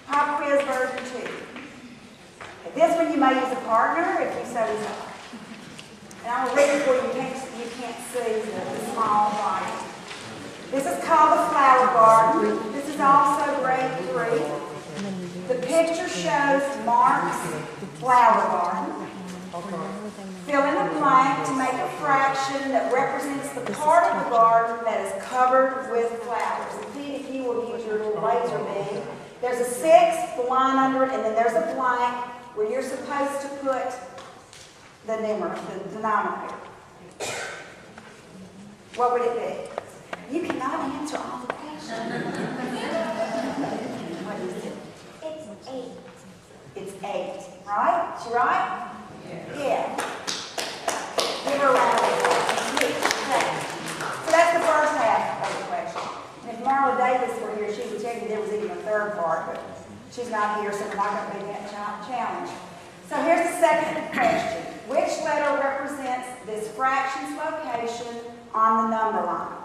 Pop quiz version 2. Okay, this one you may use a partner if you so desire. And I'll read it for you. You can't see the small writing. This is called the flower garden. This is also grade 3. The picture shows Mark's flower garden. Fill in a blank to make a fraction that represents the part of the garden that is covered with flowers. If you will use your little laser beam, there's a 6, the line under it, and then there's a blank where you're supposed to put the numerator, the denominator. What would it be? You cannot answer all the questions. What is it? It's 8. It's 8, right? She right? Yeah. Give her a round of applause. So that's the first half of the question. And if Marla Davis were here, she would tell you there was even a third part, but she's not here, so we're not going to be that challenge. So here's the second question. Which letter represents this fraction's location on the number line?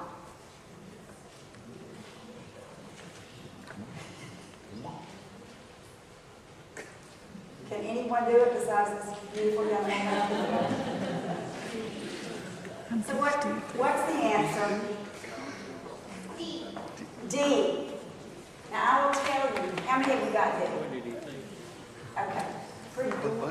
Can anyone do it besides this beautiful young man? So what's the answer? D. D. Now I will tell you. How many of you got D? Okay. Pretty cool.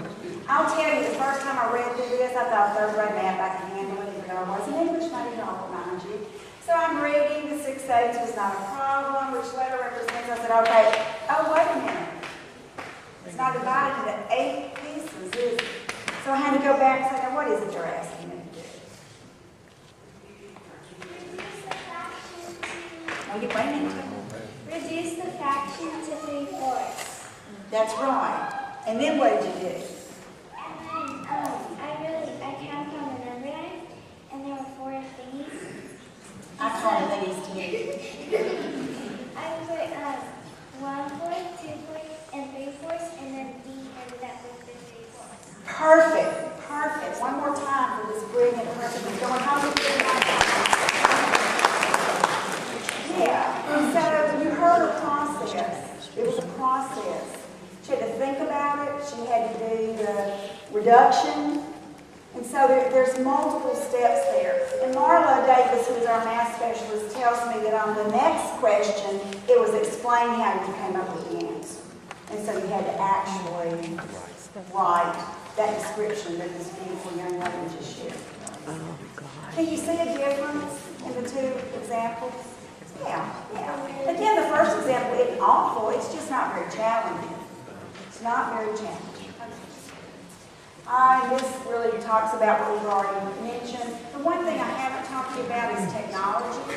I'll tell you, the first time I read through this, I thought third grade math I could handle it, even though I was in English major, I'll remind you. So I'm reading, the 6/8 was not a problem, which letter represents. I said, okay, oh, wait a minute. It's not divided into 8 pieces, is it? So I had to go back and say, now what is it you're asking me to do? Oh, you wait a minute. Reduce the fraction to 3/4. That's right. And then what did you do? And then I counted on the number line, and there were 4 thingies. I call them these too. I put 1/4, 2/4, and 3/4, and then D ended up with the 3/4. Perfect. Perfect. One more time for this brilliant person who's going home with you. Yeah. And so you heard a process. It was a process. She had to think about it. She had to do the reduction. And so there's multiple steps there. And Marla Davis, who is our math specialist, tells me that on the next question, it was explain how you came up with the answer. And so you had to actually write that description that this beautiful young lady just shared. Oh, God. Can you see a difference in the two examples? Yeah. Again, the first example isn't awful. It's just not very challenging. It's not very challenging. This really talks about what we've already mentioned. The one thing I haven't talked to you about is technology.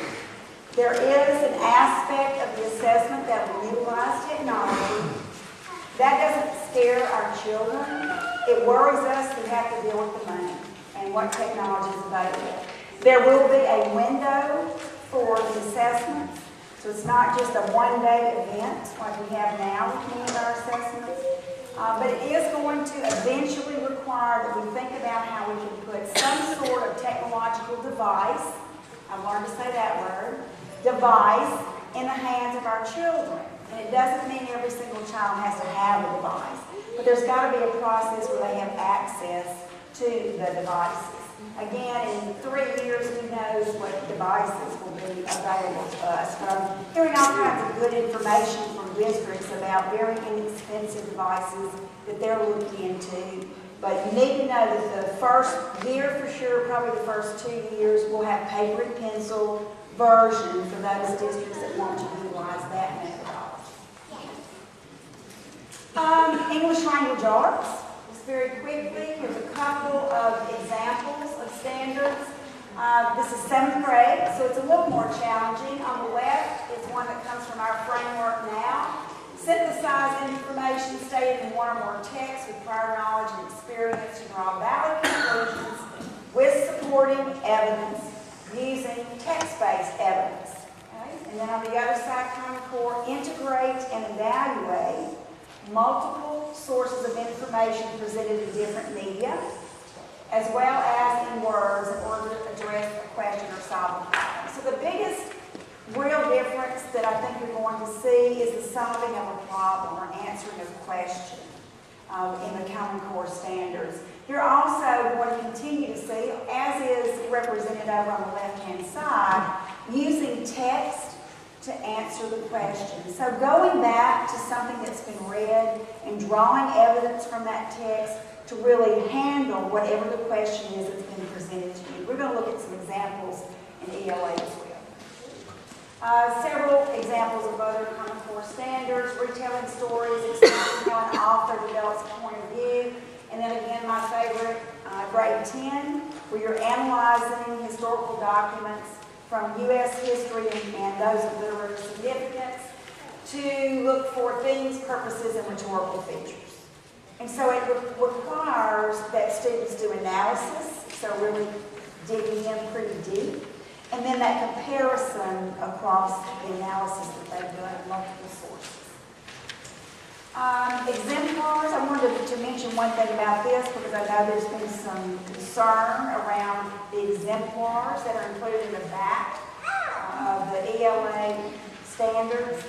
There is an aspect of the assessment that will utilize technology. That doesn't scare our children. It worries us who have to deal with the money and what technology is available. There will be a window for the assessments. So it's not just a one-day event like we have now with many of our assessments. But it is going to eventually require that we think about how we can put some sort of technological device, I've learned to say that word, device, in the hands of our children. And it doesn't mean every single child has to have a device, but there's got to be a process where they have access to the devices. Again, in 3 years, who knows what devices will be available to us. But I'm hearing all kinds of good information from districts about very inexpensive devices that they're looking into. But you need to know that the first year for sure, probably the first 2 years, we'll have paper and pencil version for those districts that want to utilize that methodology. English language arts. Very quickly, here's a couple of examples of standards. This is 7th grade, so it's a little more challenging. On the left is one that comes from our framework now. Synthesize information stated in one or more texts with prior knowledge and experience to draw valid conclusions with supporting evidence using text-based evidence. Okay? And then on the other side, Common Core, integrate and evaluate multiple sources of information presented in different media, as well as in words in order to address a question or solve a problem. So the biggest real difference that I think you're going to see is the solving of a problem or answering a question in the Common Core standards. You're also going to continue to see, as is represented over on the left-hand side, using text to answer the question. So going back to something that's been read and drawing evidence from that text to really handle whatever the question is that's been presented to you. We're going to look at some examples in ELA as well. Several examples of other Common Core standards, retelling stories, explaining how an author develops a point of view, and then again my favorite, grade 10, where you're analyzing historical documents from U.S. history and those of literary significance to look for themes, purposes, and rhetorical features. And so it requires that students do analysis, so really digging in pretty deep, and then that comparison across the analysis that they've done in multiple sources. Exemplars, I wanted to mention one thing about this because I know there's been some concern around the exemplars that are included in the back of the ELA standards.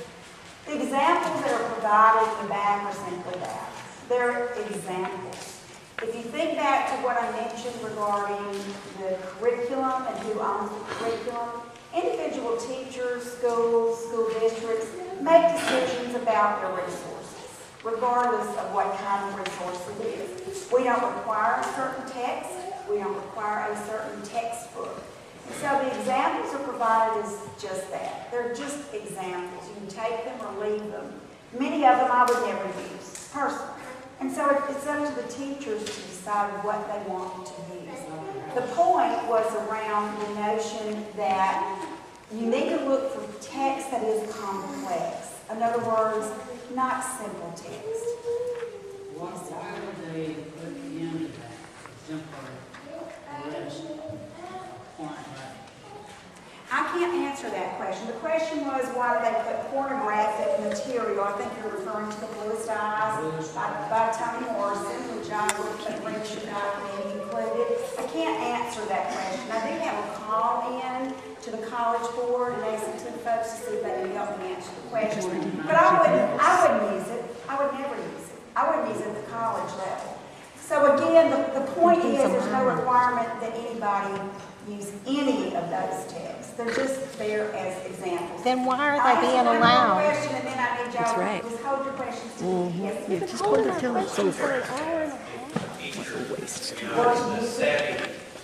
The examples that are provided in the back are simply that. They're examples. If you think back to what I mentioned regarding the curriculum and who owns the curriculum, individual teachers, schools, school districts make decisions about their resources, regardless of what kind of resource it is. We don't require a certain text. We don't require a certain textbook. And so the examples are provided as just that. They're just examples. You can take them or leave them. Many of them I would never use, personally. And so it's up to the teachers to decide what they want to use. The point was around the notion that you need to look for text that is complex. In other words, not simple text. Why would they put in that exemplary list pornography? I can't answer that question. The question was, why do they put pornographic material? I think you're referring to The Bluest Eyes by Toni Morrison, which I would think should not be included. I can't answer that question. I did have a call in to the College Board and asked the folks to see if they could help me answer the question. But I wouldn't use it. I would never use it. I wouldn't use it at the college level. So again, the point is there's no requirement that anybody use any of those texts. They're just there as examples. Then why are they being allowed? Question, and then I need y'all That's right. to just hold your questions to me. Yes, Yeah, just hold it till it's over.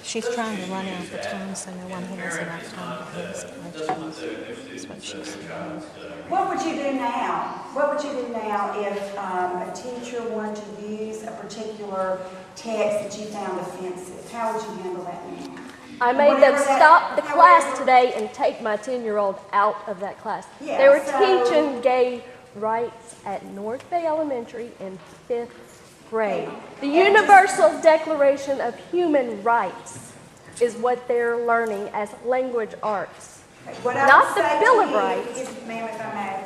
She's trying to run out the time so no one has enough time to ask questions. That's what she's saying. What would you do now? What would you do now if a teacher wanted to use a particular text that you found offensive? How would you handle that now? I made them stop the class today and take my 10-year-old out of that class. Yeah, they were so- teaching gay rights at North Bay Elementary in 5th grade. The Universal Declaration of Human Rights is what they're learning as language arts. What I Not would the say Bill to of you Rights. is, ma'am, if I may,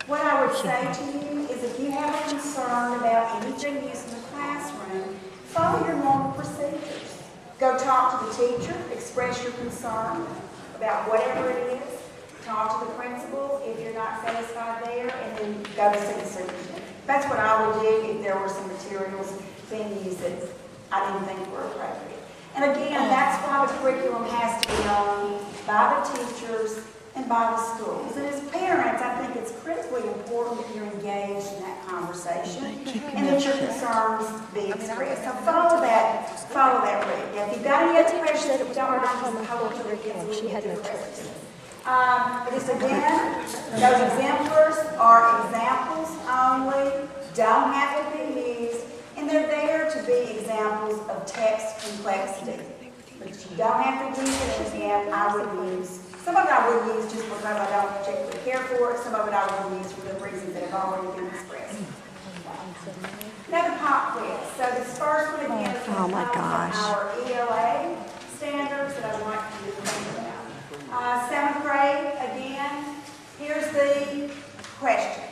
what I would say to you is if you have a concern about anything used in the classroom, follow your normal procedures. Go talk to the teacher, express your concern about whatever it is. Talk to the principal if you're not satisfied there, and then go to see the superintendent. That's what I would do if there were some materials being used that I didn't think were appropriate. And again, that's why the curriculum has to be owned by the teachers and by the schools. And as parents, I think it's critically important that you're engaged in that conversation and that your concerns be expressed. So follow that route. Now, if you've got any other questions, if you don't mind, just hold to the kids. She had no choice. Just again, those exemplars are examples only, don't have to be used, and they're there to be examples of text complexity. But you don't have to use it again. I would use, some of it I would use just because I don't particularly care for it, some of it I would use for the reasons that have already been expressed. Now the pop quiz. So this first one again is Oh my gosh. our ELA standards that I'd like you to think about. 7th grade, again, here's the question.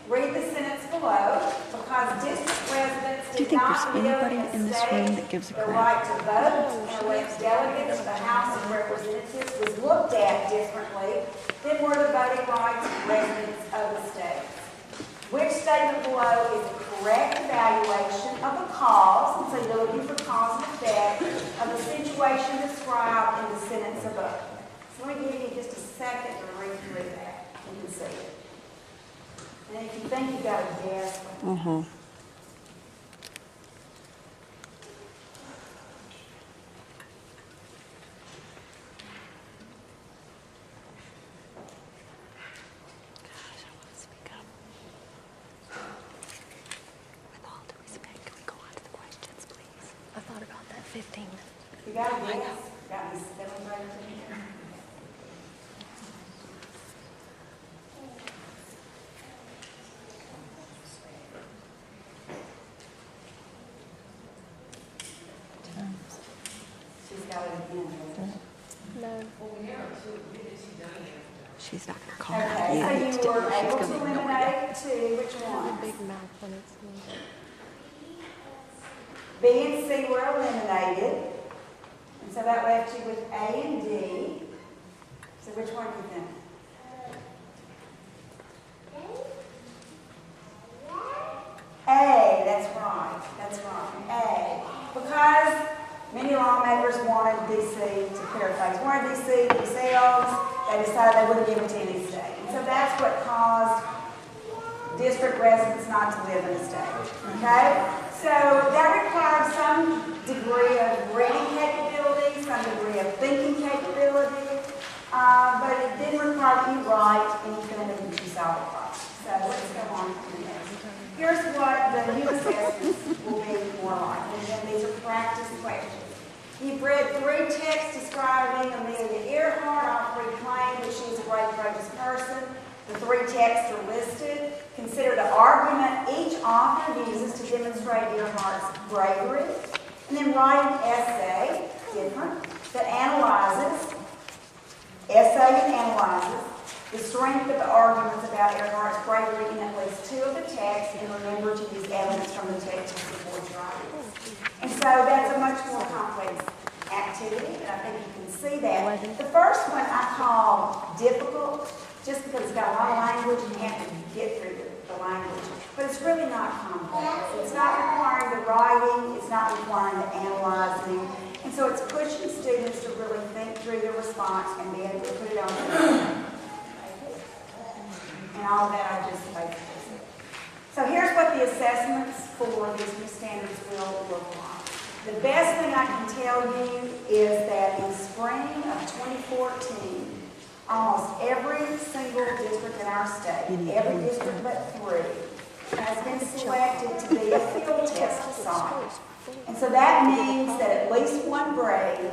Read the sentence below. Because district residents Do you did think not there's live anybody in this room that gives a the crap? right to vote and elect delegates to the House of Representatives was looked looked at differently than were the voting rights of residents of the state. Which statement below is the correct evaluation of the cause, and so you're looking for cause and effect, of the situation described in the sentence above. So let me give you just a second to read through that. You can see it. And if you think you got a guess, I thought about that 15 minutes. you got a guess, got me spilling right into here. She's got it again. No. She's not going to call Okay, it. so you were able to eliminate two, which one? Big mouth when it's needed. B and C were eliminated, and so that left you with A and D. So which one do you think? A, that's right, A. Because many lawmakers wanted DC, to paraphrase, wanted DC themselves, they decided they wouldn't give it to any state. And so that's what caused district residents not to live in the state, okay? So that required some degree of reading capability, some degree of thinking capability, but it didn't require you write anything that you solve a problem. So let's go on to the next. Here's what the new assessments will be more like, and these are practice questions. You've read 3 texts describing Amelia Earhart. All 3 claim that she's a great, courageous person. The 3 texts are listed. Consider the argument each author uses to demonstrate Earhart's bravery. And then write an essay, different, that analyzes the strength of the arguments about Earhart's bravery in at least 2 of the texts, and remember to use evidence from the text to support your arguments. And so that's a much more complex activity, and I think you can see that. The first one I call difficult, just because it's got a lot of language and you have to get through the language. But it's really not complex. It's not requiring the writing, it's not requiring the analyzing. And so it's pushing students to really think through their response and be able to put it on paper. And all that I just basically said. So here's what the assessments for these new standards will look like. The best thing I can tell you is that in spring of 2014, almost every single district in our state, every district but 3, has been selected to be a field test site. And so that means that at least one grade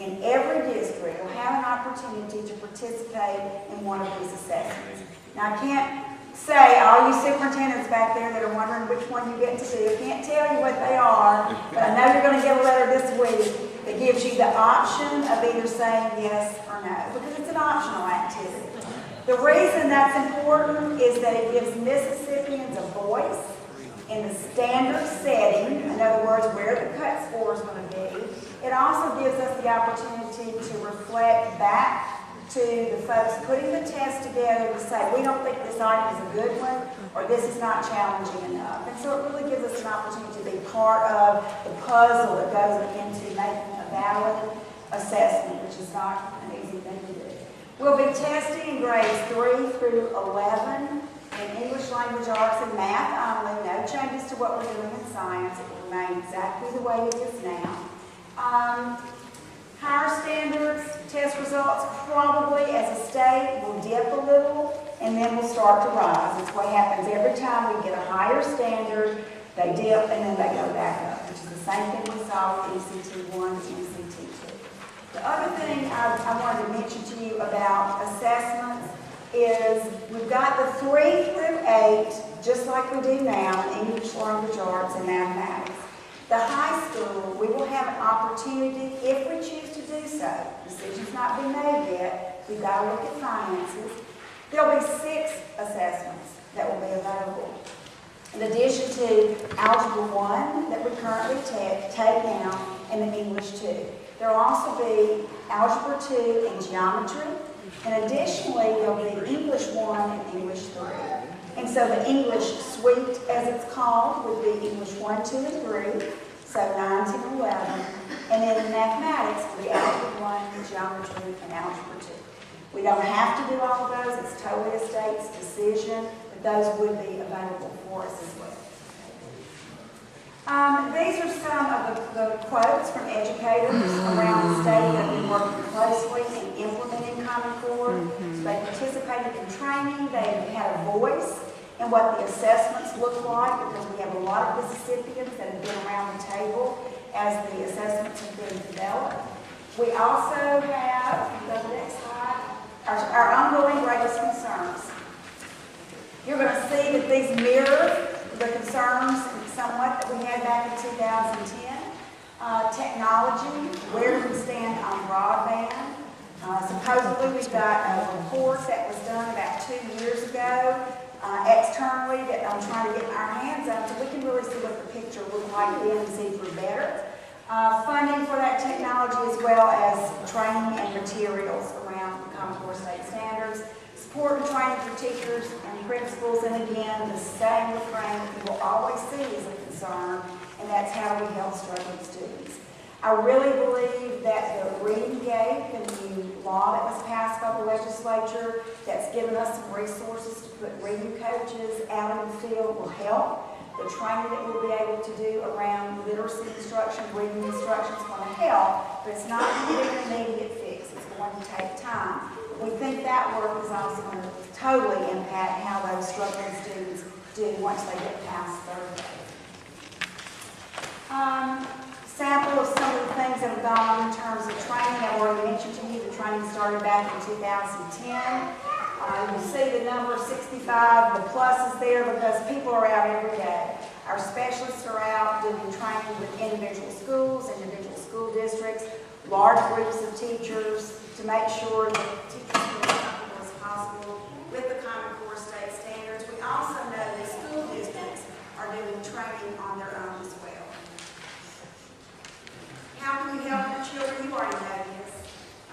in every district will have an opportunity to participate in one of these assessments. Now, I can't say, all you superintendents back there that are wondering which one you get to do, I can't tell you what they are, but I know you're going to get a letter this week that gives you the option of either saying yes or no, because it's an optional activity. The reason that's important is that it gives Mississippians a voice in the standard setting, in other words, where the cut score is going to be. It also gives us the opportunity to reflect back to the folks putting the test together to say, we don't think this item is a good one, or this is not challenging enough. And so it really gives us an opportunity to be part of the puzzle that goes into making a valid assessment, which is not an easy thing to do. We'll be testing in grades 3 through 11 in English, language, arts, and math only. No changes to what we're doing in science. It will remain exactly the way it is now. Higher standards, test results probably as a state will dip a little and then will start to rise. It's what happens every time we get a higher standard, they dip and then they go back up, which is the same thing we saw with ECT 1 and ECT 2. The other thing I wanted to mention to you about assessments is we've got the 3 through 8, just like we do now in English, language, arts, and mathematics. The high school, we will have an opportunity, if we choose to do so, decision's not been made yet, we've got to look at finances. There'll be 6 assessments that will be available. In addition to Algebra 1 that we currently take now and the English 2. There will also be Algebra 2 and Geometry. And additionally, there will be English 1 and English 3. And so the English suite, as it's called, would be English 1, 2, and 3, so 9, 10, and 11. And then in mathematics, would be Algebra 1, Geometry, and Algebra 2. We don't have to do all of those. It's totally a state's decision, but those would be available for us as well. These are some of the quotes from educators around the state that have been working closely in implementing Common Core. So they participated in training. They had a voice in what the assessments look like, because we have a lot of Mississippians that have been around the table as the assessments have been developed. We also have, go to the next slide, our ongoing greatest concerns. You're going to see that these mirror the concerns somewhat that we had back in 2010. Technology, where do we stand on broadband? Supposedly we've got a report that was done about 2 years ago externally that I'm trying to get our hands on so we can really see what the picture looked like then and see if we're better. Funding for that technology, as well as training and materials around the Common Core state standards. Support and training for teachers and principals, and again, the same refrain that you will always see as a concern, and that's how we help struggling students. I really believe that the reading gate, the new law that was passed by the legislature, that's given us some resources to put reading coaches out in the field will help. The training that we'll be able to do around literacy instruction, reading instruction is going to help, but it's not going to be an immediate fix. It's going to take time. We think that work is also going to totally impact how those struggling students do once they get past third grade. Sample of some of the things that have gone on in terms of training. I've already mentioned to you the training started back in 2010. You see the number 65, the plus is there because people are out every day. Our specialists are out doing training with individual schools, individual school districts, large groups of teachers to make sure that teachers are as comfortable as possible with the Common Core state standards. We also know that school districts are doing training on their own as well. How can you help your children? You already know this.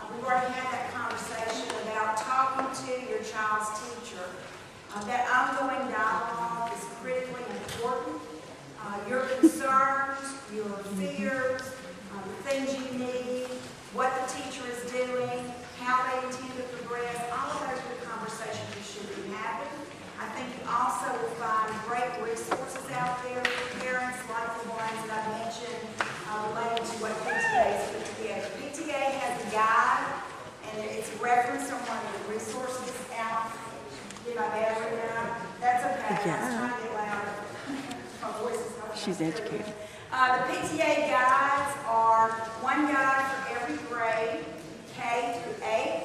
We've already had that conversation about talking to your child's teacher. That ongoing dialogue is critically important. Your concerns, your fears, the things you need, what the teacher is doing, how they intend to progress, all of those are the conversations you should be having. I think you also will find great resources out there for parents like the ones that I mentioned related to what PTA has put together. PTA has a guide, and it's referenced on one of the resources out. Did my battery now? That's okay. Yeah. I was trying to get louder. My voice is not She's educated. The PTA guides are one guide for every grade, K through 8,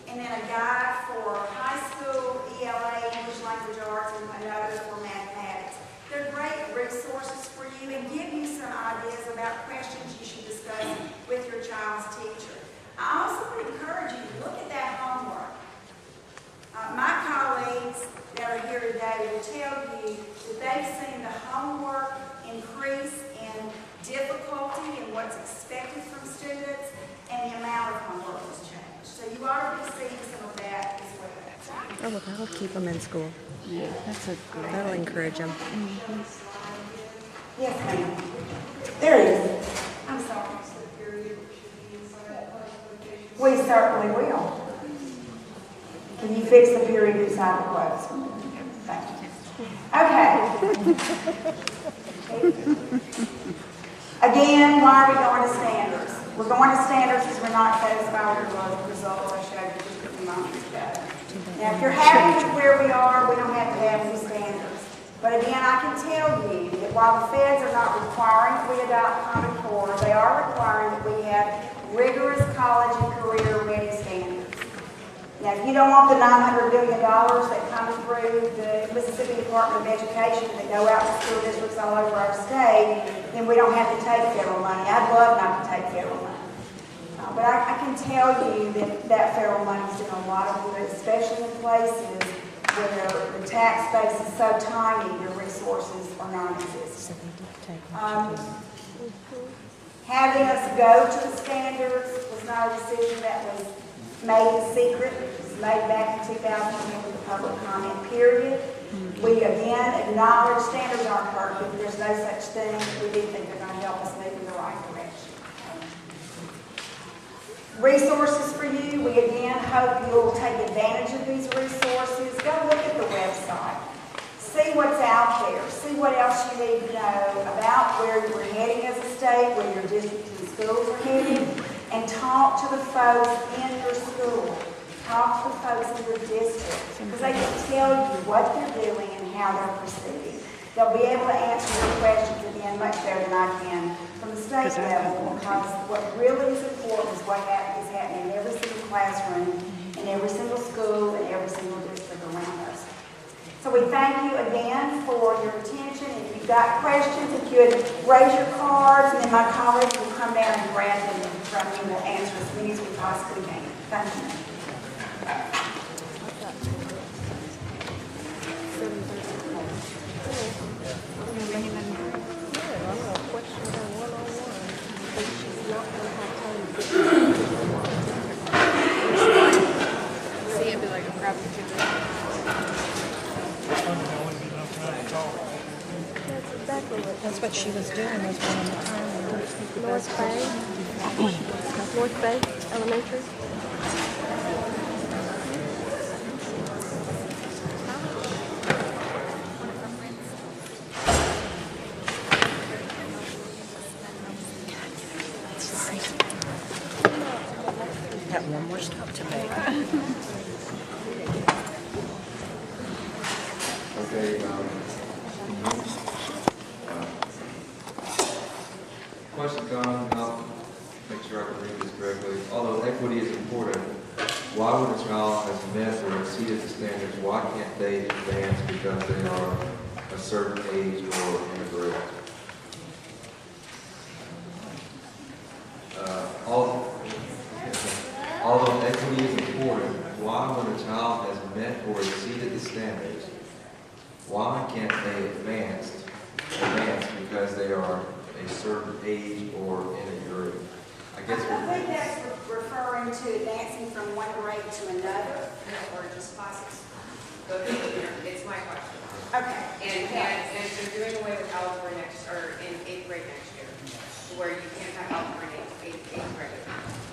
and then a guide for high school, ELA, English Language Arts, and another for mathematics. They're great resources for you and give you some ideas about questions you should discuss with your child's teacher. I also would encourage you to look at that homework. My colleagues that are here today will tell you that they've seen the homework increase in difficulty and what's expected from students, and the amount of homework has changed. So you ought to be seeing some of that as well. Oh, well, that'll keep them in school. Yeah, that'll encourage them. Yes, ma'am. There it is. I'm sorry. We certainly will. Can you fix the period inside the quotes? Thank you. Okay. Again, why are we going to standards? We're going to standards because we're not satisfied with the results I showed you just a few moments ago. Now, if you're happy with where we are, we don't have to have new standards. But again, I can tell you that while the feds are not requiring that we adopt Common Core, they are requiring that we have rigorous college and career ready standards. Now, if you don't want the $900 billion that come through the Mississippi Department of Education that go out to school districts all over our state, then we don't have to take federal money. I'd love not to take federal money. But I can tell you that federal money is doing a lot of good, especially in places where the tax base is so tiny, your resources are non-existent. Having us go to the standards was not a decision that was made in secret. It was made back in 2010 with the public comment period. We again acknowledge standards aren't perfect. There's no such thing. We do think they're going to help us move in the right direction. Resources for you. We again hope you'll take advantage of these resources. Go look at the website. See what's out there. See what else you need to know about where we're heading as a state, where your districts and schools are heading, and talk to the folks in your school. Talk to the folks in your district, because they can tell you what they're doing and how they're proceeding. They'll be able to answer your questions again much better than I can from the state level, because what really is important is what is happening in every single classroom, in every single school, in every single district around us. So we thank you again for your attention. If you've got questions, if you would raise your cards, and then my colleagues will come down and grab them from you and we'll answer as many as we possibly can. Thank you. That's what she was doing, was one of the time. North Bay Elementary. Sorry. Got one more stop to make. Okay, question gone, I'll make sure I can read this correctly. Although equity is important, why when a child has met or exceeded the standards, why can't they advance because they are a certain age or in a grade? Although equity is important, why when a child has met or exceeded the standards, why can't they advance because they are a certain age or in a grade? I guess I think that's referring to advancing from one grade to another. Or just classes. Go to it's my question. Okay. And they're doing away with algebra or in 8th grade next year, where you can't have algebra in 8th grade.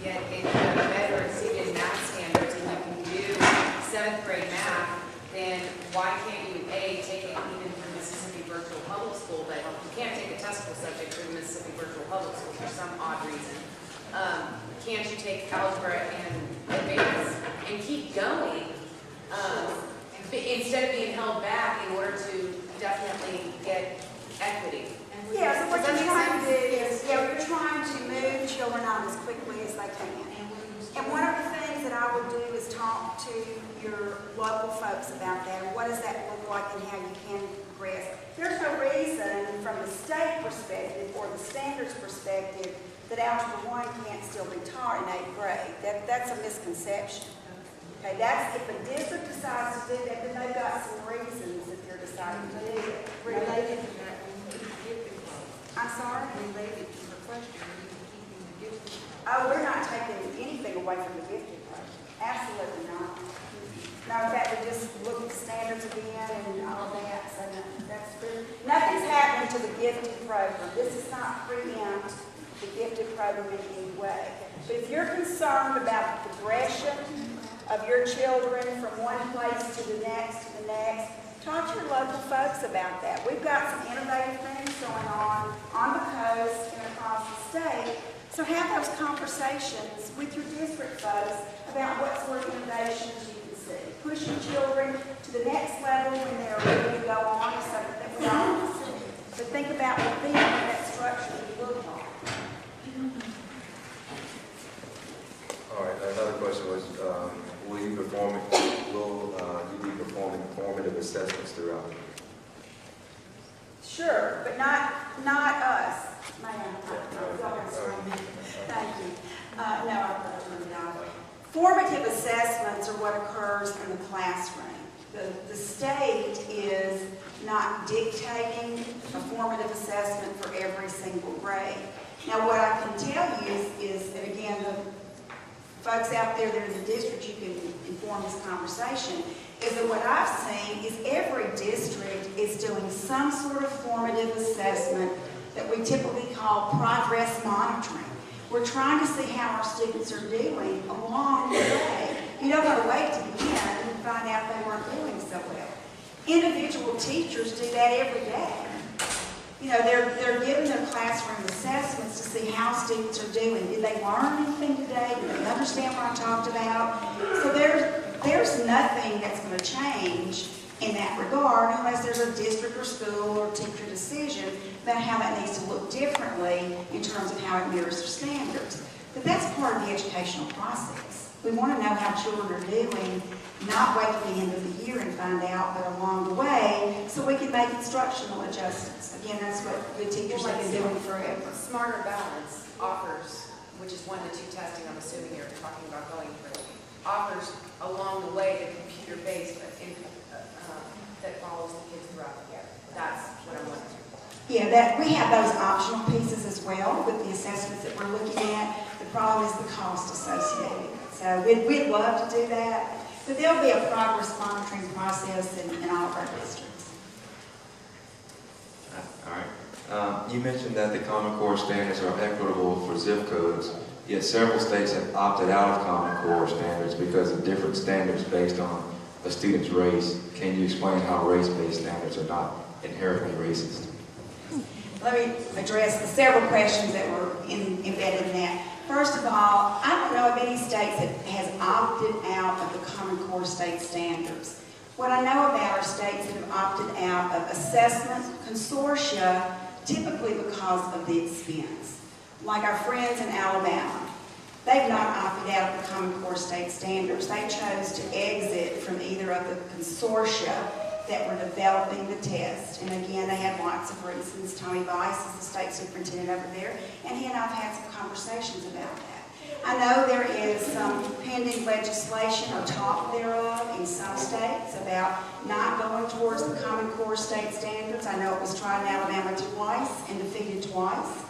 Yet if you have better exceeded math standards and you can do 7th grade math, then why can't you take it even from Mississippi Virtual Public School, but you can't take a testable subject from Mississippi Virtual Public School for some odd reason. Can't you take algebra and advance and keep going instead of being held back in order to definitely get equity? Yeah, so what you're trying to do is, you're trying to move children on as quickly as they can. And one of the things that I would do is talk to your local folks about that. What does that look like and how you can progress? There's no reason from the state perspective or the standards perspective that Algebra 1 can't still be taught in 8th grade. That's a misconception. Okay, that's if a district decides to do that, then they've got some reasons that they're deciding to do it. Related to that, I'm sorry? related to the question, are you keeping the gifted? Oh, we're not taking anything away from the gifted program. Absolutely not. No, in fact, we just look at the standards again and all of that, so no, that's true. Nothing's happening to the gifted program. This is not preempt the gifted program in any way. But if you're concerned about the progression of your children from one place to the next, talk to your local folks about that. We've got some innovative things going on the coast and across the state. So have those conversations with your district folks about what sort of innovations you can see. Pushing children to the next level when they're ready to go on is something that we all want to see. But think about what that structure would look like. All right, another question was, will you be performing formative assessments throughout? Sure, but not us. Ma'am. Thank you. No, I don't know. Formative assessments are what occurs in the classroom. The state is not dictating a formative assessment for every single grade. Now, what I can tell you is that, again, the folks out there that are in the district, you can inform this conversation, is that what I've seen is every district is doing some sort of formative assessment that we typically call progress monitoring. We're trying to see how our students are doing along the way. You don't have to wait to the end and find out they weren't doing so well. Individual teachers do that every day. You know, they're giving their classroom assessments to see how students are doing. Did they learn anything today? Did they understand what I talked about? So there's nothing that's going to change in that regard unless there's a district or school or teacher decision about how that needs to look differently in terms of how it mirrors their standards. But that's part of the educational process. We want to know how children are doing, not wait till the end of the year and find out, but along the way, so we can make instructional adjustments. Again, that's what good teachers have been doing forever. Smarter Balance offers, which is one of the two testing I'm assuming you're talking about going through, offers along the way the computer-based that follows the kids throughout the year. That's what I'm wondering. Yeah, that we have those optional pieces as well with the assessments that we're looking at. The problem is the cost associated. So we'd love to do that, but there'll be a progress monitoring process in all of our districts. All right. You mentioned that the Common Core standards are equitable for zip codes, yet several states have opted out of Common Core standards because of different standards based on a student's race. Can you explain how race-based standards are not inherently racist? Let me address the several questions that were embedded in that. First of all, I don't know of any states that has opted out of the Common Core state standards. What I know about are states that have opted out of assessment consortia, typically because of the expense. Like our friends in Alabama, they've not opted out of the Common Core state standards. They chose to exit from either of the consortia that were developing the test. And again, they had lots of reasons. Tommy Weiss is the state superintendent over there, and he and I have had some conversations about that. I know there is some pending legislation or talk thereof in some states about not going towards the Common Core state standards. I know it was tried in Alabama twice and defeated twice.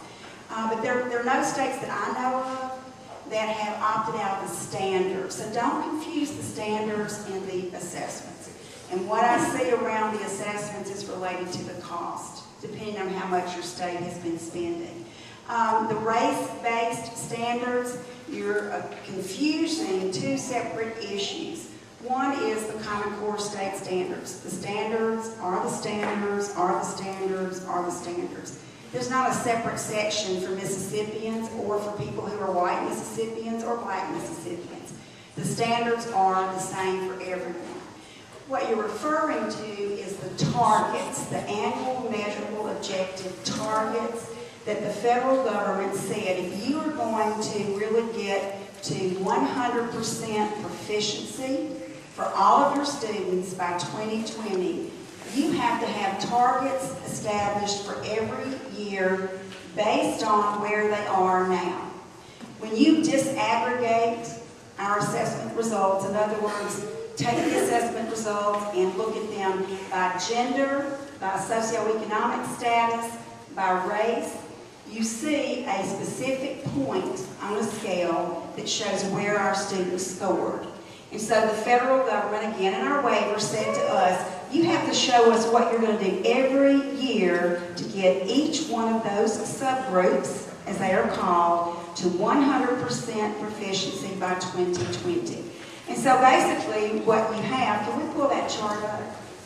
But there are no states that I know of that have opted out of the standards. So don't confuse the standards and the assessments. And what I see around the assessments is related to the cost, depending on how much your state has been spending. The race-based standards, you're confusing two separate issues. One is the Common Core state standards. The standards are the standards, are the standards, are the standards. There's not a separate section for Mississippians or for people who are white Mississippians or black Mississippians. The standards are the same for everyone. What you're referring to is the targets, the annual measurable objective targets that the federal government said if you are going to really get to 100% proficiency for all of your students by 2020, you have to have targets established for every year based on where they are now. When you disaggregate our assessment results, in other words, take the assessment results and look at them by gender, by socioeconomic status, by race, you see a specific point on a scale that shows where our students scored. And so the federal government, again in our waiver, said to us, you have to show us what you're going to do every year to get each one of those subgroups, as they are called, to 100% proficiency by 2020. And so basically what you have, can we pull that chart up?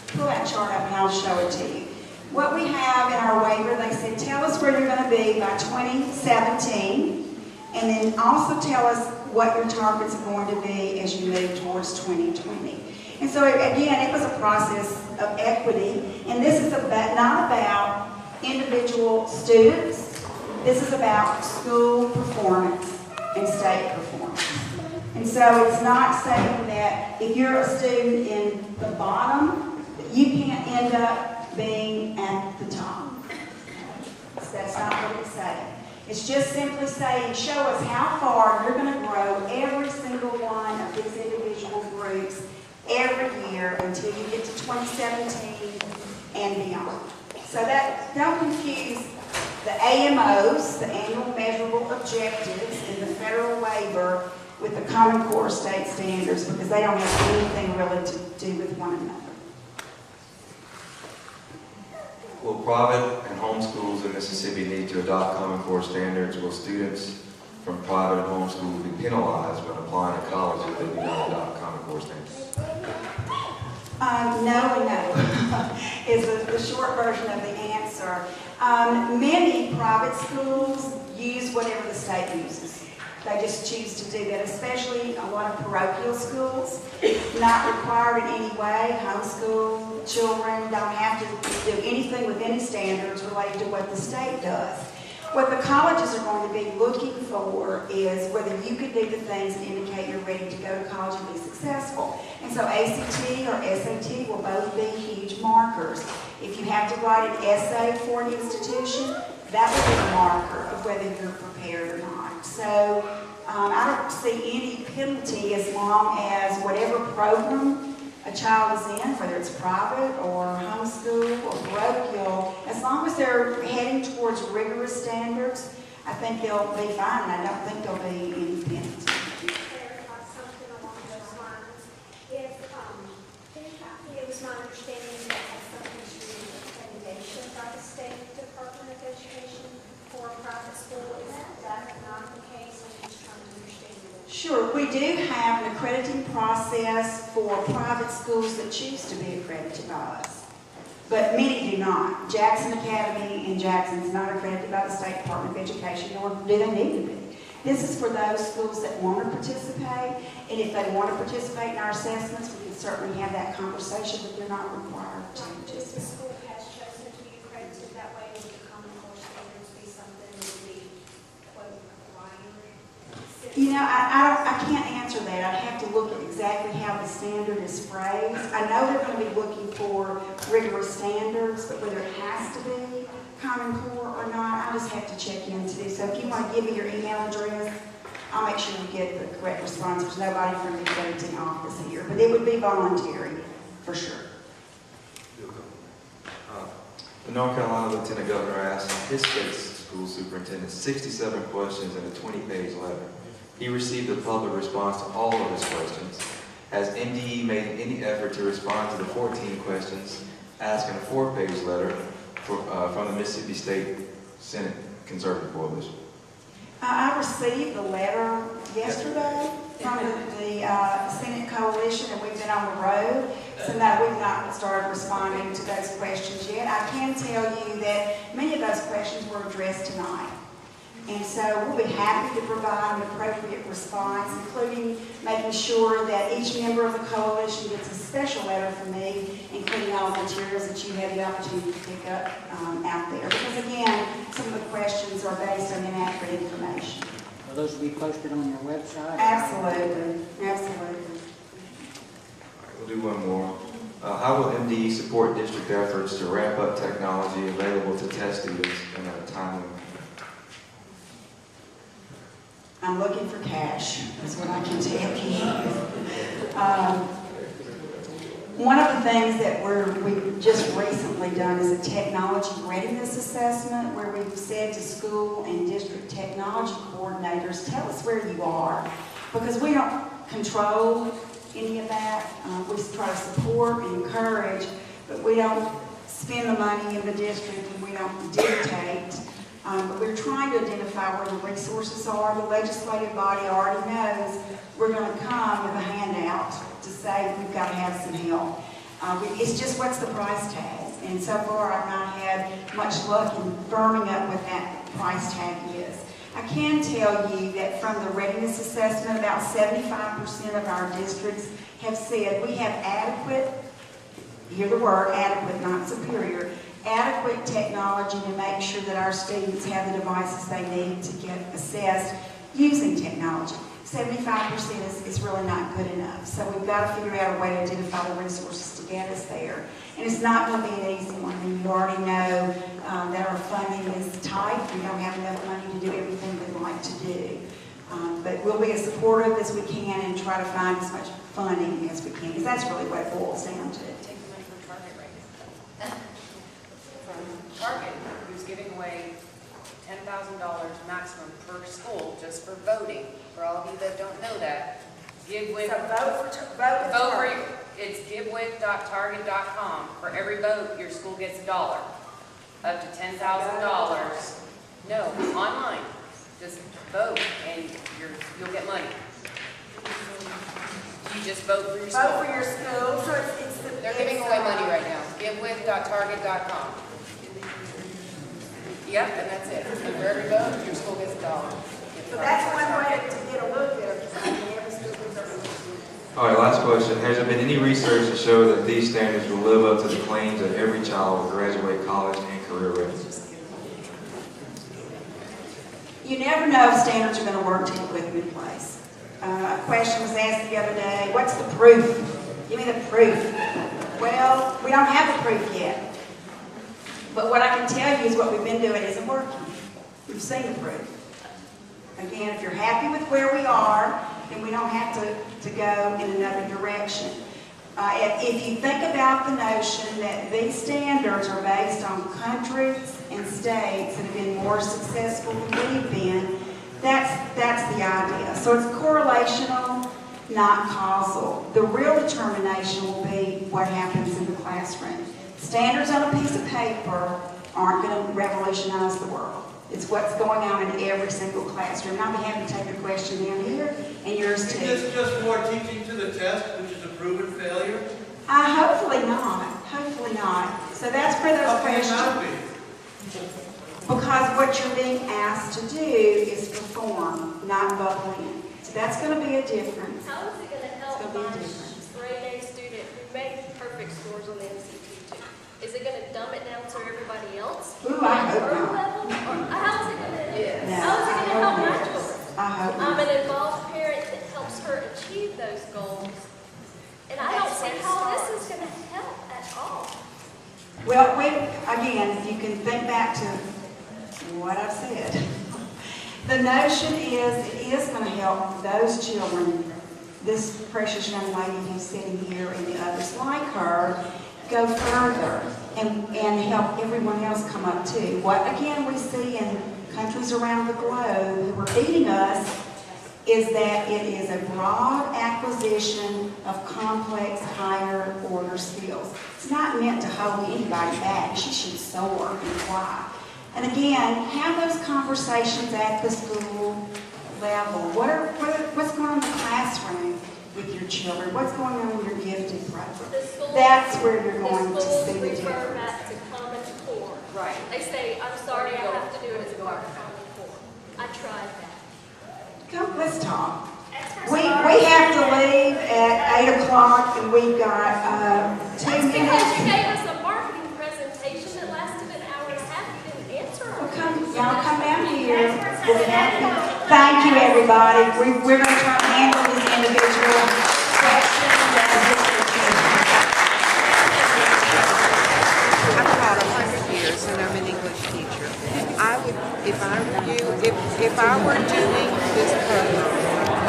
Pull that chart up and I'll show it to you. What we have in our waiver, they said, tell us where you're going to be by 2017, and then also tell us what your targets are going to be as you move towards 2020. And so again, it was a process of equity, and this is not about individual students. This is about school performance and state performance. And so it's not saying that if you're a student in the bottom, you can't end up being at the top. That's not what it's saying. It's just simply saying, show us how far you're going to grow every single one of these individual groups every year until you get to 2017 and beyond. So that, don't confuse the AMOs, the annual measurable objectives, and the federal waiver with the Common Core state standards, because they don't have anything really to do with one another. Will private and home schools in Mississippi need to adopt Common Core standards? Will students from private and home schools be penalized when applying to college if they do not adopt Common Core standards? No and no is the short version of the answer. Many private schools use whatever the state uses. They just choose to do that, especially a lot of parochial schools, not required in any way. Homeschool children don't have to do anything with any standards related to what the state does. What the colleges are going to be looking for is whether you could do the things that indicate you're ready to go to college and be successful. And so ACT or SAT will both be huge markers. If you have to write an essay for an institution, that will be a marker of whether you're prepared or not. So I don't see any penalty as long as whatever program a child is in, whether it's private or homeschool or parochial, as long as they're heading towards rigorous standards, I think they'll be fine, and I don't think there'll be any penalty. Clarify something along those lines. It was my understanding that has something to do with accreditation by the State Department of Education for a private school. Is that not the case? I'm just trying to understand that. Sure, we do have an accrediting process for private schools that choose to be accredited by us, but many do not. Jackson Academy in Jackson is not accredited by the State Department of Education, nor do they need to be. This is for those schools that want to participate, and if they want to participate in our assessments, we can certainly have that conversation, but they're not required to If the participate. school has chosen to be accredited that way, would the Common Core standards be something that would be, quote, required? You know, I can't answer that. I'd have to look at exactly how the standard is phrased. I know they're going to be looking for rigorous standards, but whether it has to be Common Core or not, I just have to check into. So if you want to give me your email address, I'll make sure you get the correct response. There's nobody from the accrediting office here, but it would be voluntary, for sure. The North Carolina Lieutenant Governor asked his state school superintendent 67 questions in a 20-page letter. He received a public response to all of his questions. Has NDE made any effort to respond to the 14 questions asked in a 4-page letter from the Mississippi State Senate Conservative Coalition? I received the letter yesterday from the Senate Coalition, and we've been on the road, so no, we've not started responding to those questions yet. I can tell you that many of those questions were addressed tonight. And so we'll be happy to provide an appropriate response, including making sure that each member of the coalition gets a special letter from me, including all the materials that you have the opportunity to pick up out there. Because again, some of the questions are based on inaccurate information. Will those be posted on your website? Absolutely, absolutely. We'll do one more. How will MDE support district efforts to ramp up technology available to test students in a timely manner? I'm looking for cash, is what I can tell you. One of the things that we've just recently done is a technology readiness assessment where we've said to school and district technology coordinators, tell us where you are, because we don't control any of that. We try to support and encourage, but we don't spend the money in the district and we don't dictate. But we're trying to identify where the resources are. The legislative body already knows we're going to come with a handout to say we've got to have some help. It's just what's the price tag. And so far I've not had much luck in firming up what that price tag is. I can tell you that from the readiness assessment, about 75% of our districts have said we have adequate, hear the word, adequate, not superior, adequate technology to make sure that our students have the devices they need to get assessed using technology. 75% is really not good enough. So we've got to figure out a way to identify the resources to get us there. And it's not going to be an easy one. I mean, you already know that our funding is tight. We don't have enough money to do everything we'd like to do. But we'll be as supportive as we can and try to find as much funding as we can, because that's really what it boils down to. Take the money from Target right now. From Target, who's giving away $10,000 maximum per school just for voting. For all of you that don't know that, give with. So vote for Vote for, Target. it's givewith.target.com. For every vote, your school gets $1. Up to $10,000. No, online. Just vote and you'll get money. You just vote for your school. Vote for your school, so it's the. They're giving away money right now. Givewith.target.com. Yep, and that's it. And for every vote, your school gets $1. So that's one way to get a look at it, because I mean, every school is. All right, last question. Has there been any research to show that these standards will live up to the claims that every child will graduate college and career ready? You never know if standards are going to work till you put them in place. A question was asked the other day, what's the proof? Give me the proof. Well, we don't have the proof yet. But what I can tell you is what we've been doing isn't working. We've seen the proof. Again, if you're happy with where we are, then we don't have to go in another direction. If you think about the notion that these standards are based on countries and states that have been more successful than we've been, that's the idea. So it's correlational, not causal. The real determination will be what happens in the classroom. Standards on a piece of paper aren't going to revolutionize the world. It's what's going on in every single classroom. And I'll be happy to take a question down here, and yours too. Is this just more teaching to the test, which is a proven failure? Hopefully not. Hopefully not. So that's for those How can it questions. not be? Because what you're being asked to do is perform, not buckle in. So that's going to be a difference. How is it going to help It's gonna be my different. grade A student who made perfect scores on the MCT2? Is it going to dumb it down to everybody else? Ooh, I hope Her not. level? Or how is it going to? Yes. How is it going to help my children? I hope I'm not. an involved parent that helps her achieve those goals, and I don't see how this is going to help at all. Well, again, if you can think back to what I've said, the notion is it is going to help those children, this precious young lady who's sitting here and the others like her, go further and help everyone else come up too. What, again, we see in countries around the globe who are beating us is that it is a broad acquisition of complex, higher order skills. It's not meant to hold anybody back. She should soar and fly. And again, have those conversations at the school level. What's going on in the classroom with your children? What's going on in your gifted program? That's where you're going to see the refer difference. back to Common Core. Right. They say, I'm sorry, I have to do it as part of Common Core. I tried that. Come, let's talk. We have to leave at 8 o'clock and we've got 2 That's because you minutes. gave us a marketing presentation that lasted an hour and a half. You didn't answer our Y'all come down here. We'll be happy. Thank you, everybody. We're going to try to handle these individual questions. I've taught 100 years and I'm an English teacher. I would, if I were doing this program,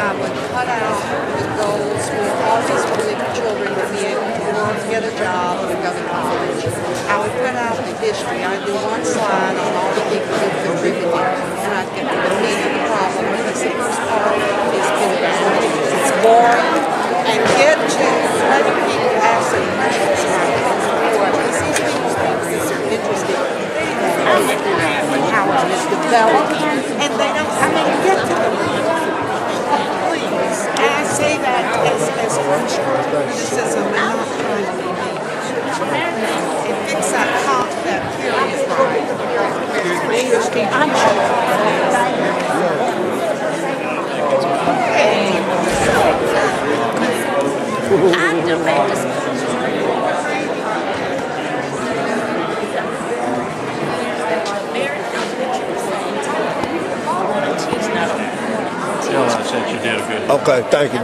I would cut out the goals. We always wanted children to be able to work, get a job, or go to college. I would cut out the history. I'd do one slide on all the people who contributed, and I'd get to the meat of the problem because the first part is kindergarten. It's boring, and get to letting people ask some questions like because these people think this are interesting and how it is developed, and they don't, I mean, get to the please. And I say that as constructive criticism and not trying to be mean. And fix that period right. English teachers. I'm the best. Tell us that you did a good job. Okay, thank you.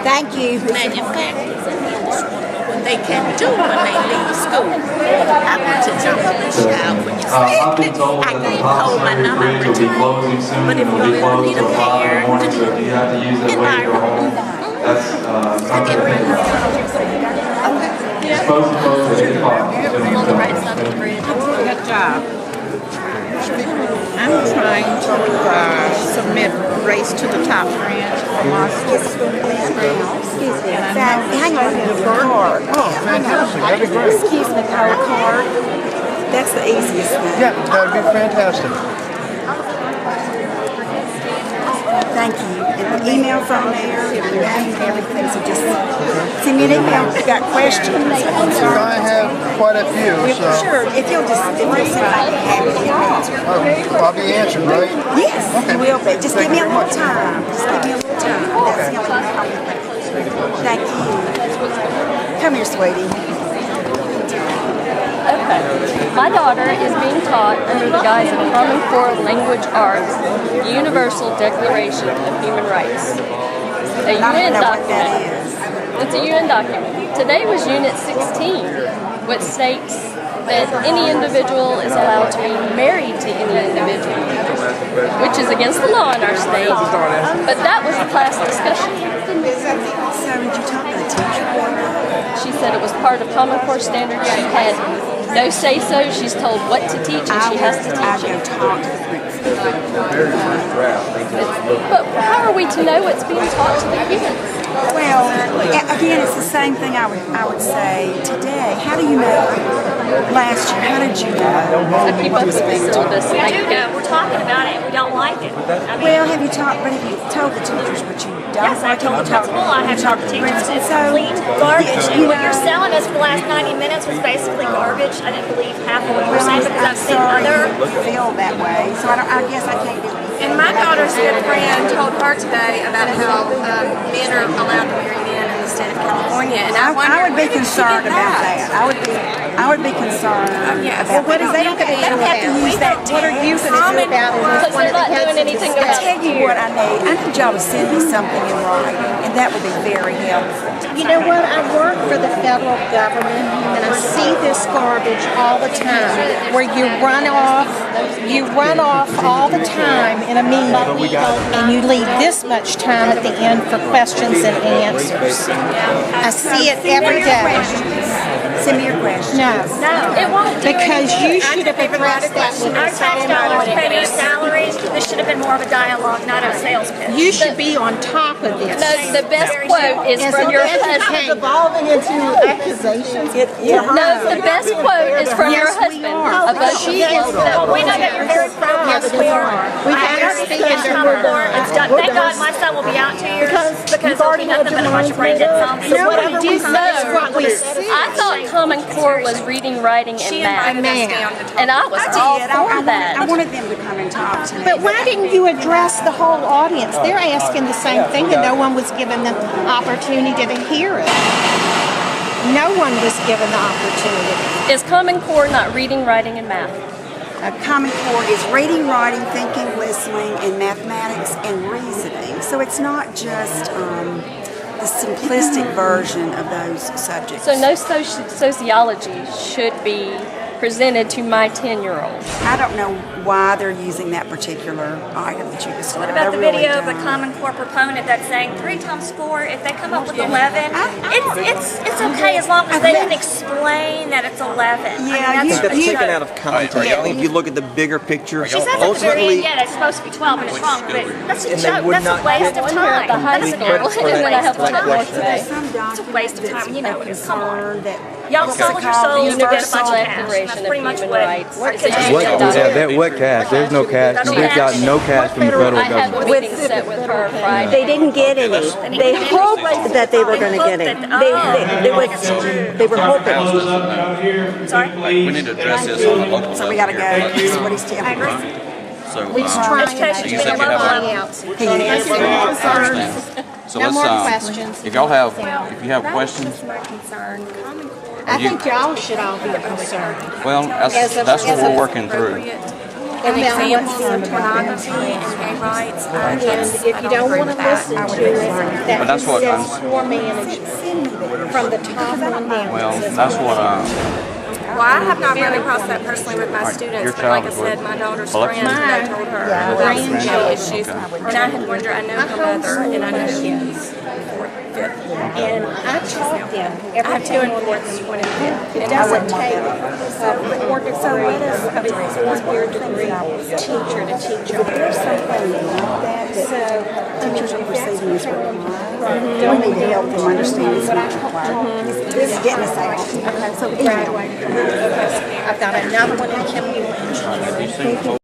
Thank you. Manufacturers in this one, what they can do when they leave school. I want to jump in the shower when you I've been told I that the can't hold my Poplar number Bridge will be closing soon. But if It'll be we closed need a till 5 in the pair morning, so if you have to use that in way my to go home, that's something to think about. It's supposed to close at 8 o'clock. on the right side of the bridge. Good job. I'm trying to submit Race to the Top grant for my school. Hang on, the card. Oh, fantastic. That'd be great. Excuse me, card. That's the easiest thing. Yeah, that'd be fantastic. Thank you. And the email from there, your name and everything, so just send me an email if you've got questions. I have quite a few, so. Sure, if you'll send me, I'd be happy to answer. I'll be answered, right? Yes, you will be. Just give me a little time. Just give me a little time. That's the only thing. Thank you. Come here, sweetie. Okay. My daughter is being taught under the guise of Common Core Language Arts, Universal Declaration of Human Rights. A UN document. It's a UN document. Today was Unit 16, which states that any individual is allowed to be married to any individual, which is against the law in our state. But that was the class discussion. So did you talk to the teacher? She said it was part of Common Core standards. She had no say-so. She's told what to teach, and she has to teach it. But how are we to know what's being taught to the kids? Well, again, it's the same thing I would say today. How do you know? Last year, how did you know? I keep up with the syllabus. We do know. We're talking about it. We don't like it. I mean, Well, have you told the teachers what you don't? yes, I told the principal. I have talked to teachers. It's complete So, garbage. you And what know- you're selling us for the last 90 minutes was basically garbage. I didn't believe half of what you were saying because I'm I've seen sorry other. you feel that way. So I guess I can't do anything. And my daughter's good friend told her today about how men are allowed to marry men in the state of California, and I wondered, I would be where did she concerned get about that? that. I would be concerned yes. about Well, what that. is they don't have to use that. What are you going to do about it? Because they're not doing anything I'll about tell you what I need. I need y'all to send me something in writing, and that would be very helpful. You know what? I work for the federal government, and I see this garbage all the time, where you run off all the time in a meeting, and you leave this much time at the end for questions and answers. I see it every day. Send me your question. No, It won't do because you anything. should have addressed that with Our us. tax dollars pay their salaries. This should have been more of a dialogue, not a sales pitch. You should be on top of this. No, the best quote is from your husband. Evolving into accusations. No, the best quote is from your husband. A bunch of We know that you're very proud. Yes, we are. I understand Common Core. It's done. Thank God my son will be out 2 years because there'll be nothing but a bunch of brain dead zombies. So what did you know? I thought Common Core was reading, writing, and math. And I was all for that. I wanted them to come and talk to me. But why didn't you address the whole audience? They're asking the same thing, and no one was given the opportunity to hear it. No one was given the opportunity. Is Common Core not reading, writing, and math? Common Core is reading, writing, thinking, listening, and mathematics and reasoning. So it's not just the simplistic version of those subjects. So no sociology should be presented to my 10-year-old. I don't know why they're using that particular item that you described. What about the I really video of the don't. Common Core proponent that's saying 3 times 4, if they come up with 11, it's okay as long as they can explain that it's 11. Yeah, That's taken out of context. I think if you look at the bigger picture, She says at the very end, ultimately, yeah, it's supposed to be 12 and it's wrong, but that's a And they joke. would That's a not waste get of time. the high That's school, a and then I have waste of one more time. today. It's a waste of time. You know it is. Come on. That Y'all sold your souls to get a bunch of cash. Declaration That's of pretty much Human what. Rights. What cash? There's no cash. We've got no cash from the federal I have a government. meeting set with her Friday. They didn't get any. They hoped that they were going to get it. They were hoping. Sorry? We need to address this on the local level. So we gotta go. here. This is what he's telling me. So, We just try Education you should said be you a have local level. so No more let's, questions. if y'all have, if you have questions, I think y'all should all be concerned. well, that's what we're working through. An example of pornography and gay rights. And if you don't want to listen to it, But that's what I'm- for management from the top on down. Well, that's what, Well, I have not run across that personally with my students, your but like I child said, would- my daughter's Well, friend, that's- they told her about some gay issues. And I had wondered, I know her mother, and I know she is fifth. And I taught them every time on that one and fifth. It doesn't take a 4 degrees of a 4-year degree teacher to teach them. There's something like that teachers overseas in this work. We need to help them understand it's not required. This is getting us out. Okay, so graduate. I've got another one in chemical engineering.